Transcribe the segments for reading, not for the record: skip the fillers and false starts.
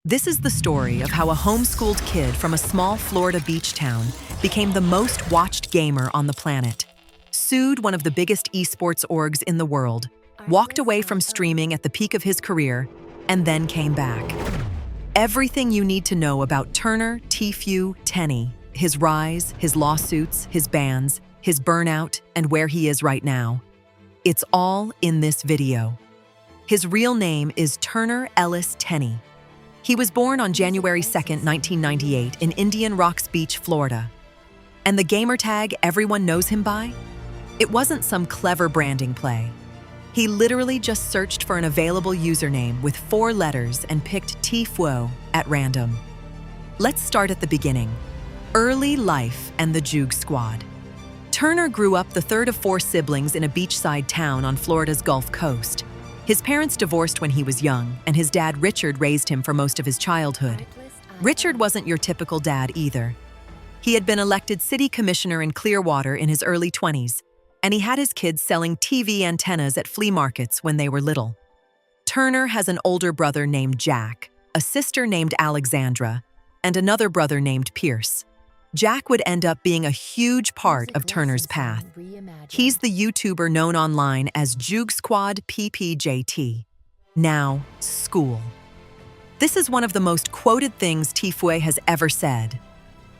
This is the story of how a homeschooled kid from a small Florida beach town became the most watched gamer on the planet, sued one of the biggest esports orgs in the world, walked away from streaming at the peak of his career, and then came back. Everything you need to know about Turner Tfue Tenney, his rise, his lawsuits, his bans, his burnout, and where he is right now. It's all in this video. His real name is Turner Ellis Tenney. He was born on January 2, 1998 in Indian Rocks Beach, Florida. And the gamer tag everyone knows him by? It wasn't some clever branding play. He literally just searched for an available username with 4 letters and picked Tfue at random. Let's start at the beginning. Early life and the Juke Squad. Turner grew up the third of 4 siblings in a beachside town on Florida's Gulf Coast. His parents divorced when he was young, and his dad Richard raised him for most of his childhood. Richard wasn't your typical dad either. He had been elected city commissioner in Clearwater in his early 20s, and he had his kids selling TV antennas at flea markets when they were little. Turner has an older brother named Jack, a sister named Alexandra, and another brother named Pierce. Jack would end up being a huge part of Turner's path. He's the YouTuber known online as Juke Squad PPJT. Now, school. This is one of the most quoted things Tfue has ever said.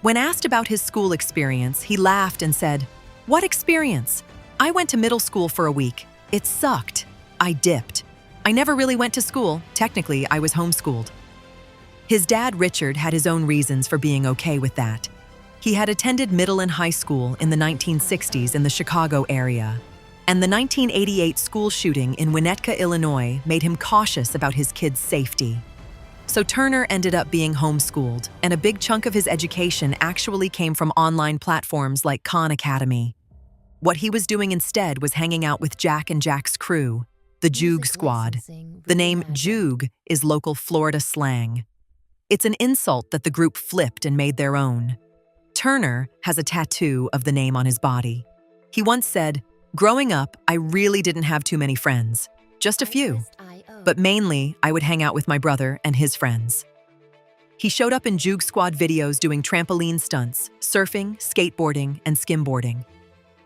When asked about his school experience, he laughed and said, "What experience? I went to middle school for a week. It sucked. I dipped. I never really went to school. Technically, I was homeschooled." His dad, Richard, had his own reasons for being okay with that. He had attended middle and high school in the 1960s in the Chicago area, and the 1988 school shooting in Winnetka, Illinois, made him cautious about his kids' safety. So Turner ended up being homeschooled, and a big chunk of his education actually came from online platforms like Khan Academy. What he was doing instead was hanging out with Jack and Jack's crew, the Juke Squad. The name Juke is local Florida slang. It's an insult that the group flipped and made their own. Turner has a tattoo of the name on his body. He once said, "Growing up, I really didn't have too many friends, just a few. But mainly, I would hang out with my brother and his friends." He showed up in Juke Squad videos doing trampoline stunts, surfing, skateboarding, and skimboarding.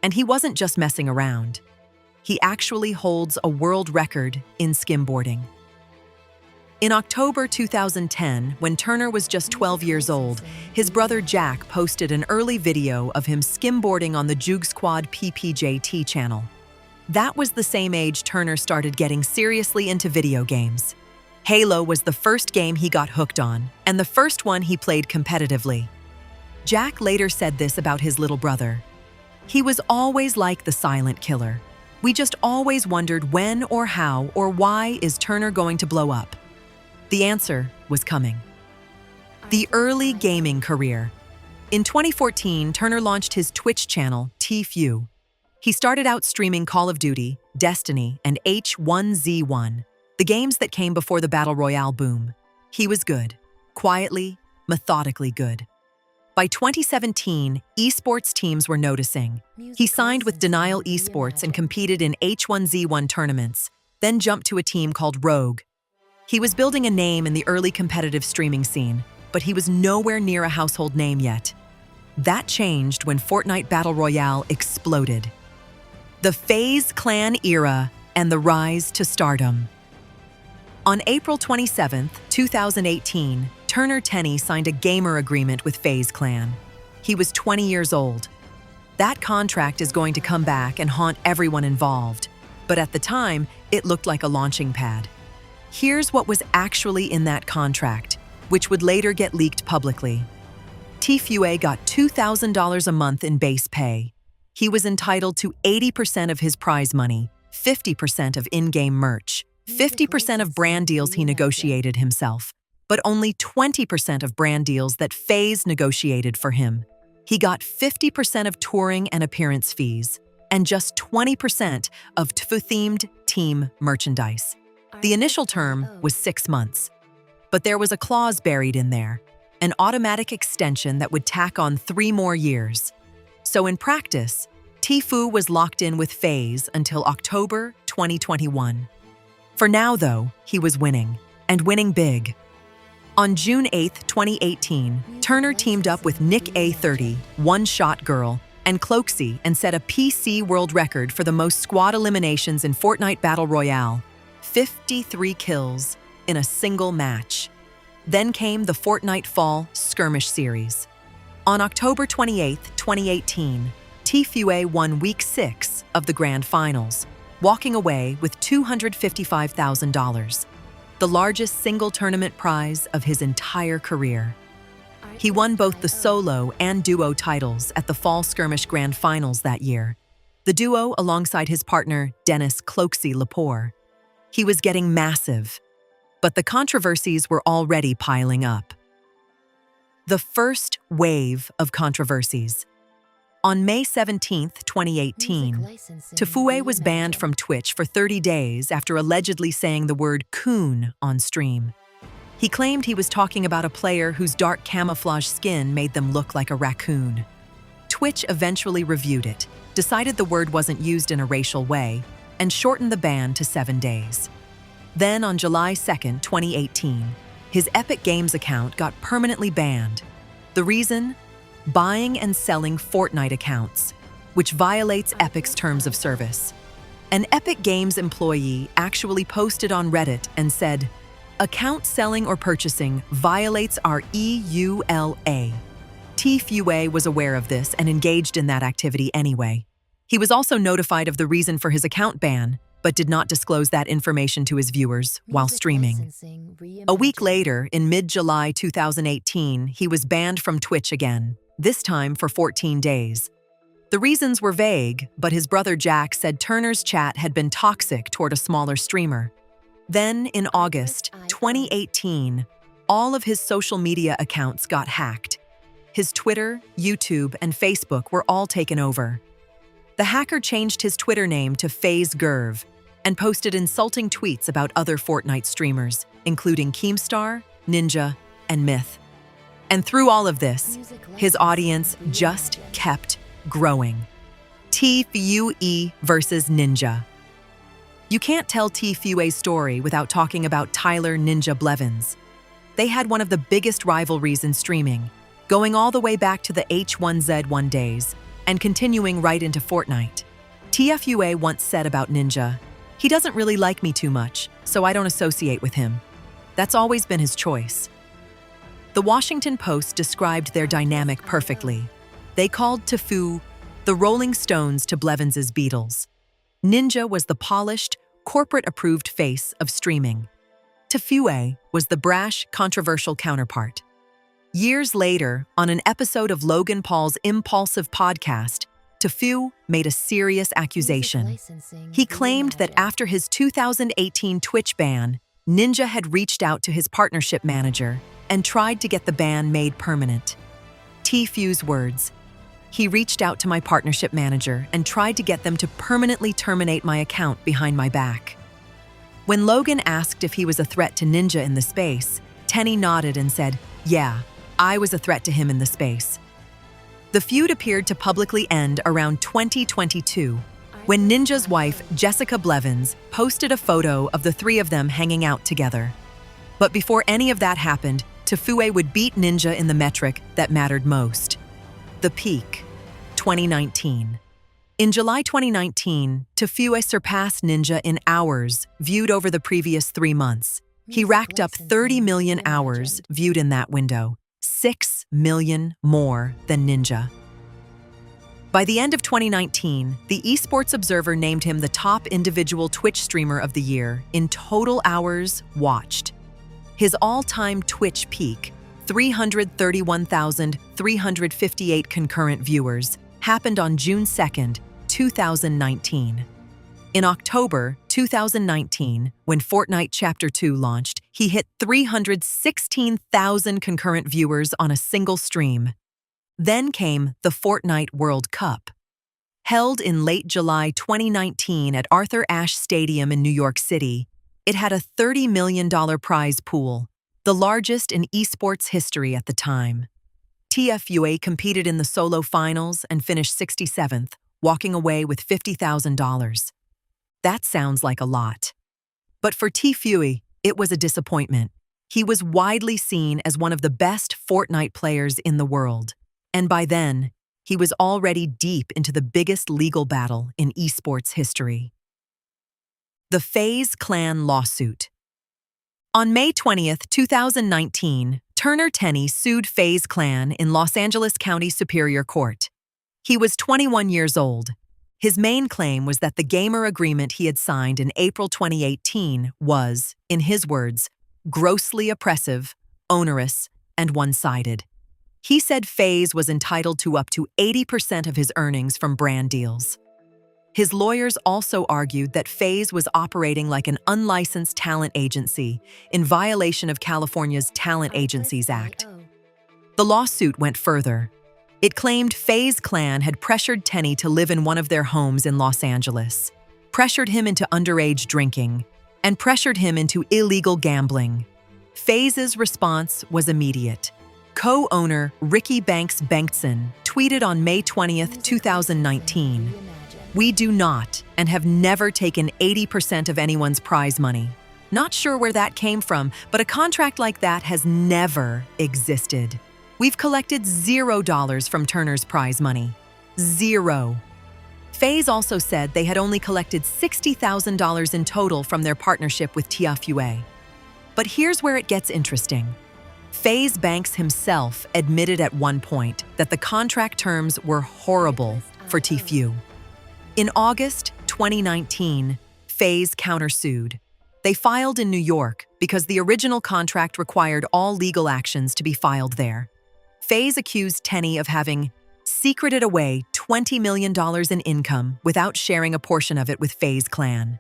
And he wasn't just messing around. He actually holds a world record in skimboarding. In October 2010, when Turner was just 12 years old, his brother Jack posted an early video of him skimboarding on the Juke Squad PPJT channel. That was the same age Turner started getting seriously into video games. Halo was the first game he got hooked on, and the first one he played competitively. Jack later said this about his little brother. "He was always like the silent killer. We just always wondered when or how or why is Turner going to blow up." The answer was coming. The early gaming career. In 2014, Turner launched his Twitch channel, Tfue. He started out streaming Call of Duty, Destiny, and H1Z1, the games that came before the Battle Royale boom. He was good. Quietly, methodically good. By 2017, esports teams were noticing. He signed with Denial Esports and competed in H1Z1 tournaments, then jumped to a team called Rogue. He was building a name in the early competitive streaming scene, but he was nowhere near a household name yet. That changed when Fortnite Battle Royale exploded. The FaZe Clan era and the rise to stardom. On April 27, 2018, Turner Tenney signed a gamer agreement with FaZe Clan. He was 20 years old. That contract is going to come back and haunt everyone involved, but at the time, it looked like a launching pad. Here's what was actually in that contract, which would later get leaked publicly. Tfue got $2,000 a month in base pay. He was entitled to 80% of his prize money, 50% of in-game merch, 50% of brand deals he negotiated himself, but only 20% of brand deals that FaZe negotiated for him. He got 50% of touring and appearance fees, and just 20% of Tfue-themed team merchandise. The initial term was 6 months, but there was a clause buried in there, an automatic extension that would tack on 3 more years. So in practice, Tfue was locked in with FaZe until October 2021. For now, though, he was winning, and winning big. On June 8, 2018, Turner teamed up with Nick A30, One Shot Girl, and Cloakzy and set a PC world record for the most squad eliminations in Fortnite Battle Royale, 53 kills in a single match. Then came the Fortnite Fall Skirmish Series. On October 28, 2018, Tfue won Week 6 of the Grand Finals, walking away with $255,000, the largest single tournament prize of his entire career. He won both the solo and duo titles at the Fall Skirmish Grand Finals that year, the duo alongside his partner Dennis Cloakzy Lepore. He was getting massive, but the controversies were already piling up. The first wave of controversies. On May 17, 2018, Tfue was banned from Twitch for 30 days after allegedly saying the word "coon" on stream. He claimed he was talking about a player whose dark camouflage skin made them look like a raccoon. Twitch eventually reviewed it, decided the word wasn't used in a racial way, and shortened the ban to 7 days. Then on July 2, 2018, his Epic Games account got permanently banned. The reason? Buying and selling Fortnite accounts, which violates Epic's terms of service. An Epic Games employee actually posted on Reddit and said, "Account selling or purchasing violates our EULA." Tfue was aware of this and engaged in that activity anyway. He was also notified of the reason for his account ban, but did not disclose that information to his viewers while streaming. A week later, in mid-July 2018, he was banned from Twitch again, this time for 14 days. The reasons were vague, but his brother Jack said Turner's chat had been toxic toward a smaller streamer. Then, in August 2018, all of his social media accounts got hacked. His Twitter, YouTube, and Facebook were all taken over. The hacker changed his Twitter name to FaZe Gerv and posted insulting tweets about other Fortnite streamers, including Keemstar, Ninja, and Myth. And through all of this, his audience just kept growing. Tfue versus Ninja. You can't tell Tfue's story without talking about Tyler Ninja Blevins. They had one of the biggest rivalries in streaming, going all the way back to the H1Z1 days and continuing right into Fortnite. Tfue once said about Ninja, "He doesn't really like me too much, so I don't associate with him." That's always been his choice. The Washington Post described their dynamic perfectly. They called Tfue the Rolling Stones to Blevins' Beatles. Ninja was the polished, corporate-approved face of streaming. Tfue was the brash, controversial counterpart. Years later, on an episode of Logan Paul's Impulsive podcast, Tfue made a serious accusation. He claimed that after his 2018 Twitch ban, Ninja had reached out to his partnership manager and tried to get the ban made permanent. Tfue's words, "He reached out to my partnership manager and tried to get them to permanently terminate my account behind my back." When Logan asked if he was a threat to Ninja in the space, Tenny nodded and said, "Yeah, I was a threat to him in the space." The feud appeared to publicly end around 2022, when Ninja's wife, Jessica Blevins, posted a photo of the three of them hanging out together. But before any of that happened, Tfue would beat Ninja in the metric that mattered most. The peak, 2019. In July 2019, Tfue surpassed Ninja in hours viewed over the previous 3 months. He racked up 30 million hours viewed in that window, 6 million more than Ninja. By the end of 2019, the Esports Observer named him the top individual Twitch streamer of the year in total hours watched. His all-time Twitch peak, 331,358 concurrent viewers, happened on June 2, 2019. In October 2019, when Fortnite Chapter 2 launched, he hit 316,000 concurrent viewers on a single stream. Then came the Fortnite World Cup. Held in late July 2019 at Arthur Ashe Stadium in New York City, it had a $30 million prize pool, the largest in esports history at the time. Tfue competed in the solo finals and finished 67th, walking away with $50,000. That sounds like a lot. But for Tfue, it was a disappointment. He was widely seen as one of the best Fortnite players in the world, and by then, he was already deep into the biggest legal battle in esports history. The FaZe Clan lawsuit. On May 20th, 2019, Turner Tenney sued FaZe Clan in Los Angeles County Superior Court. He was 21 years old. His main claim was that the gamer agreement he had signed in April 2018 was, in his words, grossly oppressive, onerous, and one-sided. He said FaZe was entitled to up to 80% of his earnings from brand deals. His lawyers also argued that FaZe was operating like an unlicensed talent agency in violation of California's Talent Agencies Act. The lawsuit went further. It claimed FaZe Clan had pressured Tenney to live in one of their homes in Los Angeles, pressured him into underage drinking, and pressured him into illegal gambling. FaZe's response was immediate. Co-owner Ricky Banks Bengtson tweeted on May 20th, 2019, "We do not and have never taken 80% of anyone's prize money. Not sure where that came from, but a contract like that has never existed. We've collected $0 from Turner's prize money. Zero." FaZe also said they had only collected $60,000 in total from their partnership with Tfue. But here's where it gets interesting. FaZe Banks himself admitted at one point that the contract terms were horrible for Tfue. In August 2019, FaZe countersued. They filed in New York because the original contract required all legal actions to be filed there. FaZe accused Tenney of having secreted away $20 million in income without sharing a portion of it with FaZe Clan.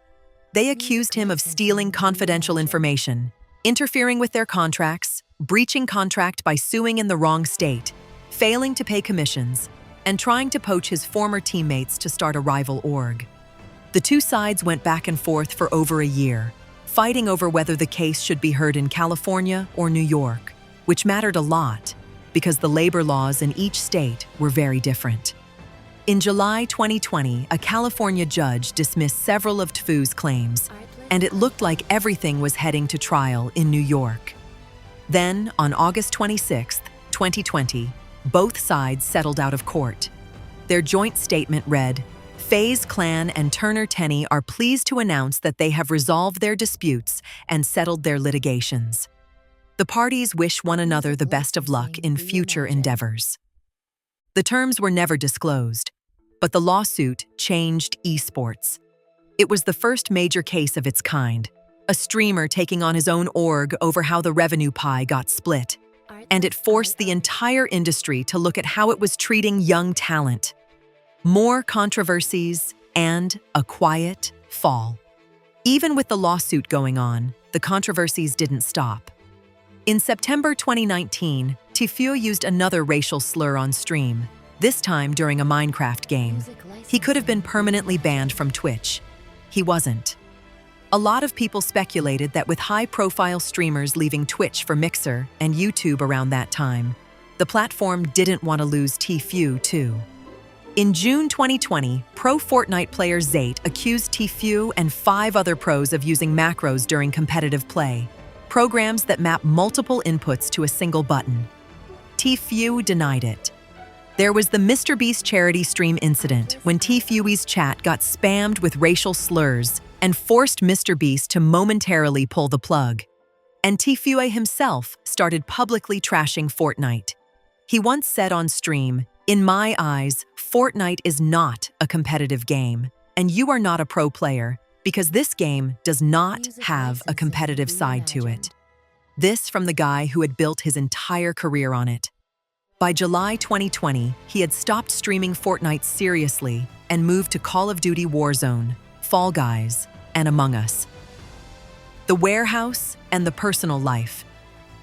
They accused him of stealing confidential information, interfering with their contracts, breaching contract by suing in the wrong state, failing to pay commissions, and trying to poach his former teammates to start a rival org. The two sides went back and forth for over a year, fighting over whether the case should be heard in California or New York, which mattered a lot because the labor laws in each state were very different. In July 2020, a California judge dismissed several of Tfue's claims, and it looked like everything was heading to trial in New York. Then, on August 26, 2020, both sides settled out of court. Their joint statement read, "FaZe Clan and Turner Tenney are pleased to announce that they have resolved their disputes and settled their litigations. The parties wish one another the best of luck in future endeavors." The terms were never disclosed, but the lawsuit changed esports. It was the first major case of its kind, a streamer taking on his own org over how the revenue pie got split. And it forced the entire industry to look at how it was treating young talent. More controversies and a quiet fall. Even with the lawsuit going on, the controversies didn't stop. In September 2019, Tfue used another racial slur on stream, this time during a Minecraft game. He could have been permanently banned from Twitch. He wasn't. A lot of people speculated that with high-profile streamers leaving Twitch for Mixer and YouTube around that time, the platform didn't want to lose Tfue too. In June 2020, pro Fortnite player Zate accused Tfue and 5 other pros of using macros during competitive play, programs that map multiple inputs to a single button. Tfue denied it. There was the MrBeast charity stream incident when Tfue's chat got spammed with racial slurs and forced MrBeast to momentarily pull the plug. And Tfue himself started publicly trashing Fortnite. He once said on stream, "In my eyes, Fortnite is not a competitive game, and you are not a pro player, because this game does not have a competitive side to it." This from the guy who had built his entire career on it. By July 2020, he had stopped streaming Fortnite seriously and moved to Call of Duty Warzone, Fall Guys, and Among Us. The warehouse and the personal life.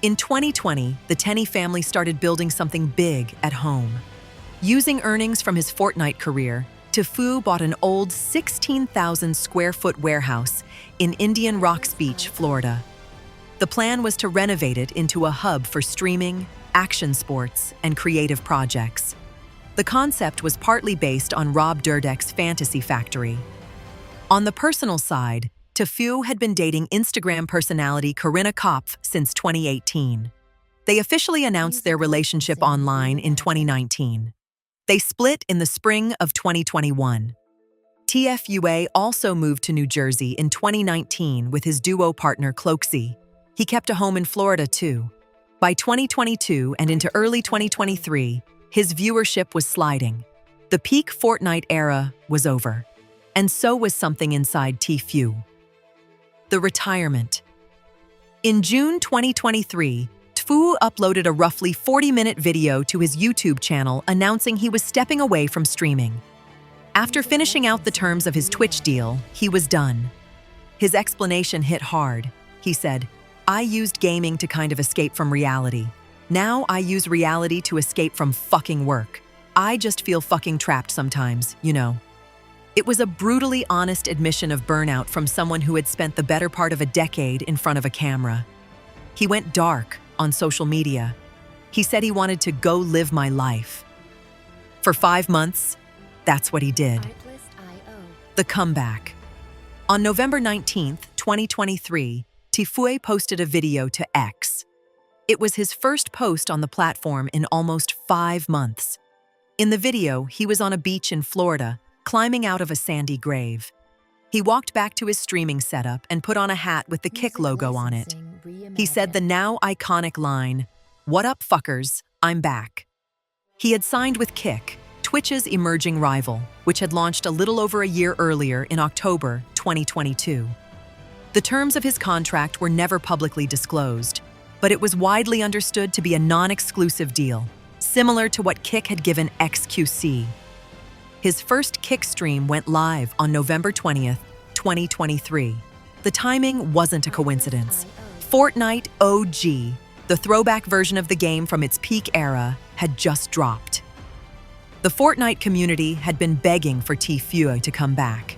In 2020, the Tenney family started building something big at home. Using earnings from his Fortnite career, Tfue bought an old 16,000 square foot warehouse in Indian Rocks Beach, Florida. The plan was to renovate it into a hub for streaming, action sports, and creative projects. The concept was partly based on Rob Dyrdek's Fantasy Factory. On the personal side, Tfue had been dating Instagram personality Corinna Kopf since 2018. They officially announced their relationship online in 2019. They split in the spring of 2021. Tfue also moved to New Jersey in 2019 with his duo partner Cloxy. He kept a home in Florida too. By 2022 and into early 2023, his viewership was sliding. The peak Fortnite era was over. And so was something inside Tfue. The retirement. In June 2023, Tfue uploaded a roughly 40-minute video to his YouTube channel announcing he was stepping away from streaming. After finishing out the terms of his Twitch deal, he was done. His explanation hit hard. He said, "I used gaming to kind of escape from reality. Now I use reality to escape from fucking work. I just feel fucking trapped sometimes, you know." It was a brutally honest admission of burnout from someone who had spent the better part of a decade in front of a camera. He went dark on social media. He said he wanted to go live my life. For 5 months, that's what he did. The comeback. On November 19th, 2023, Tfue posted a video to X. It was his first post on the platform in almost 5 months. In the video, he was on a beach in Florida, climbing out of a sandy grave. He walked back to his streaming setup and put on a hat with the Kick logo on it. He said the now iconic line, "What up, fuckers? I'm back." He had signed with Kick, Twitch's emerging rival, which had launched a little over a year earlier in October 2022. The terms of his contract were never publicly disclosed, but it was widely understood to be a non-exclusive deal, similar to what Kick had given XQC. His first Kick stream went live on November 20th, 2023. The timing wasn't a coincidence. Fortnite OG, the throwback version of the game from its peak era, had just dropped. The Fortnite community had been begging for Tfue to come back.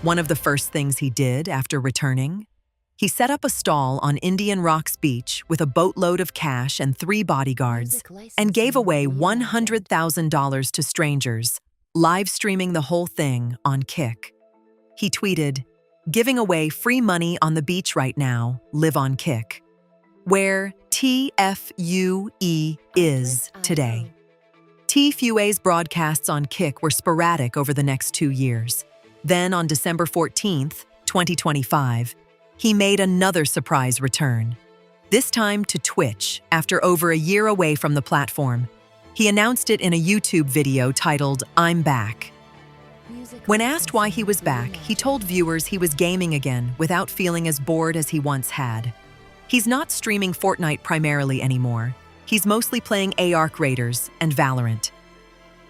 One of the first things he did after returning? He set up a stall on Indian Rocks Beach with a boatload of cash and 3 bodyguards and gave away $100,000 to strangers, live streaming the whole thing on Kick. He tweeted, "Giving away free money on the beach right now, live on Kick," where Tfue is today. Tfue's broadcasts on Kick were sporadic over the next 2 years. Then on December 14th, 2025, he made another surprise return, this time to Twitch after over a year away from the platform. He announced it in a YouTube video titled, "I'm Back." When asked why he was back, he told viewers he was gaming again without feeling as bored as he once had. He's not streaming Fortnite primarily anymore. He's mostly playing Ark Raiders and Valorant.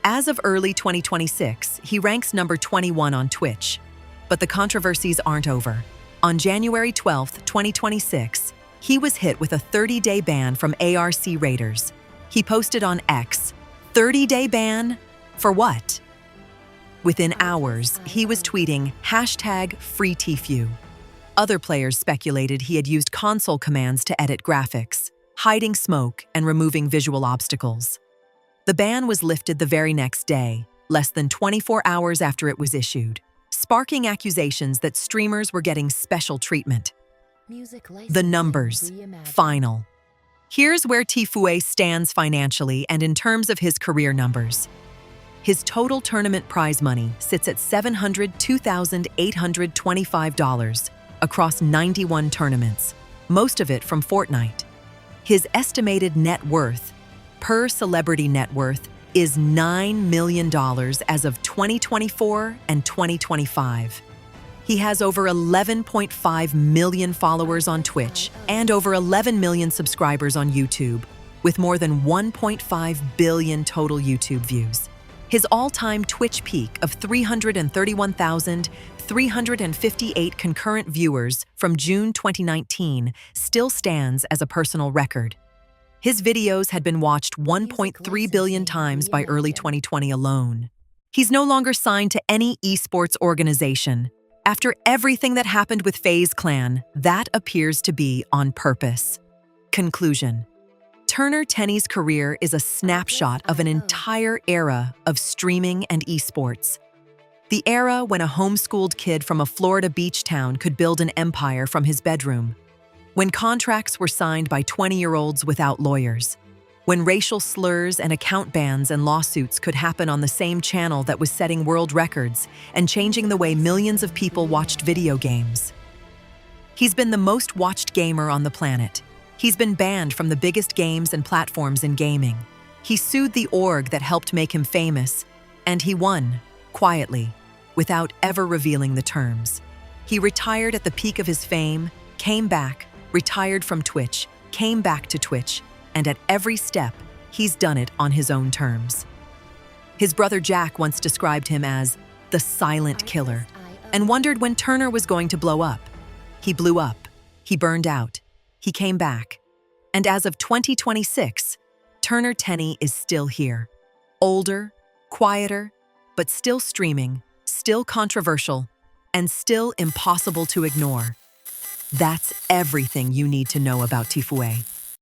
As of early 2026, he ranks number 21 on Twitch. But the controversies aren't over. On January 12th, 2026, he was hit with a 30-day ban from Ark Raiders. He posted on X, "30-day ban? For what?" Within hours, he was tweeting #FreeTfue. Other players speculated he had used console commands to edit graphics, hiding smoke and removing visual obstacles. The ban was lifted the very next day, less than 24 hours after it was issued, sparking accusations that streamers were getting special treatment. The numbers. Final. Here's where Tfue stands financially and in terms of his career numbers. His total tournament prize money sits at $702,825 across 91 tournaments, most of it from Fortnite. His estimated net worth, per celebrity net worth, is $9 million as of 2024 and 2025. He has over 11.5 million followers on Twitch and over 11 million subscribers on YouTube, with more than 1.5 billion total YouTube views. His all-time Twitch peak of 331,358 concurrent viewers from June 2019 still stands as a personal record. His videos had been watched 1.3 billion times by early 2020 alone. He's no longer signed to any esports organization. After everything that happened with FaZe Clan, that appears to be on purpose. Conclusion. Turner Tenney's career is a snapshot of an entire era of streaming and esports. The era when a homeschooled kid from a Florida beach town could build an empire from his bedroom. When contracts were signed by 20-year-olds without lawyers. When racial slurs and account bans and lawsuits could happen on the same channel that was setting world records and changing the way millions of people watched video games. He's been the most watched gamer on the planet. He's been banned from the biggest games and platforms in gaming. He sued the org that helped make him famous, and he won, quietly, without ever revealing the terms. He retired at the peak of his fame, came back, retired from Twitch, came back to Twitch, and at every step, he's done it on his own terms. His brother Jack once described him as the silent killer and wondered when Turner was going to blow up. He blew up, he burned out, he came back, and as of 2026, Turner Tenney is still here. Older, quieter, but still streaming, still controversial, and still impossible to ignore. That's everything you need to know about Tfue.